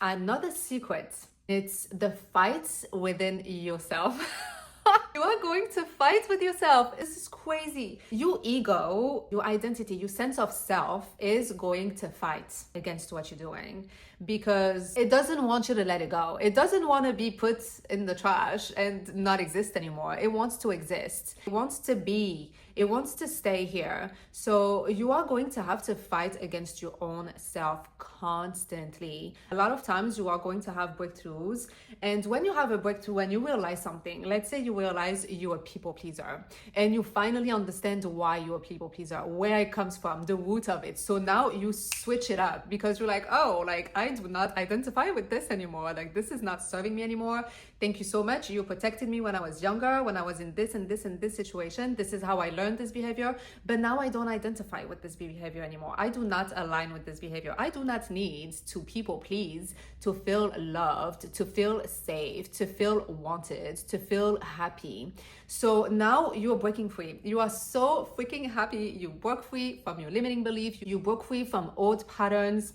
Another secret, it's the fights within yourself. You are going to fight with yourself. This is crazy. Your ego, your identity, your sense of self is going to fight against what you're doing because it doesn't want you to let it go. It doesn't want to be put in the trash and not exist anymore. It wants to exist. It wants to be. It wants to stay here. So you are going to have to fight against your own self constantly. A lot of times you are going to have breakthroughs. And when you have a breakthrough, when you realize something, let's say you realize you're a people pleaser and you finally understand why you're a people pleaser, where it comes from, the root of it. So now you switch it up because you're like, oh, like I do not identify with this anymore. Like this is not serving me anymore. Thank you so much. You protected me when I was younger, when I was in this and this and this situation. This is how I learned this behavior. But now I don't identify with this behavior anymore. I do not align with this behavior. I do not need to people please to feel loved, to feel safe, to feel wanted, to feel happy. So now you're breaking free. You are so freaking happy. You broke free from your limiting belief. You broke free from old patterns.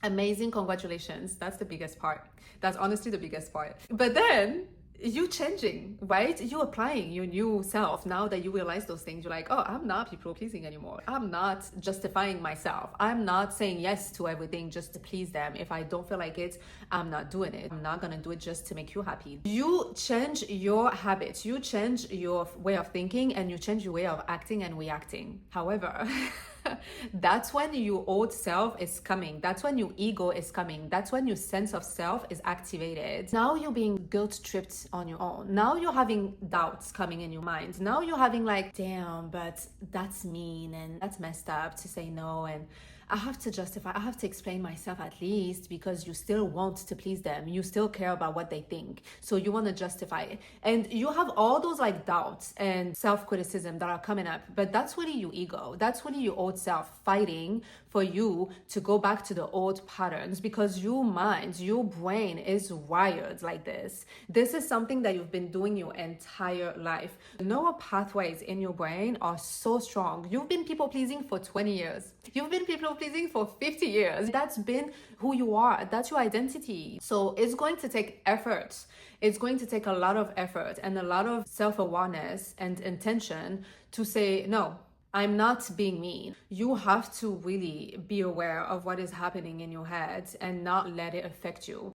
Amazing. Congratulations. That's the biggest part. That's honestly the biggest part. But then you changing, right? You applying your new self. Now that you realize those things, you're like, oh, I'm not people pleasing anymore. I'm not justifying myself. I'm not saying yes to everything just to please them. If I don't feel like it, I'm not doing it. I'm not gonna do it just to make you happy. You change your habits, you change your way of thinking, and you change your way of acting and reacting. However, that's when your old self is coming. That's when your ego is coming. That's when your sense of self is activated. Now you're being guilt tripped on your own. Now you're having doubts coming in your mind. Now you're having like, damn, but that's mean and that's messed up to say no. And I have to justify, I have to explain myself at least because you still want to please them. You still care about what they think. So you want to justify it. And you have all those like doubts and self-criticism that are coming up. But that's really your ego. That's really your old self fighting for you to go back to the old patterns because your mind, your brain is wired like this. This is something that you've been doing your entire life. The neural pathways in your brain are so strong. You've been people pleasing for 20 years. You've been people pleasing for 50 years. That's been who you are. That's your identity. So it's going to take effort. It's going to take a lot of effort and a lot of self-awareness and intention to say, no, I'm not being mean. You have to really be aware of what is happening in your head and not let it affect you.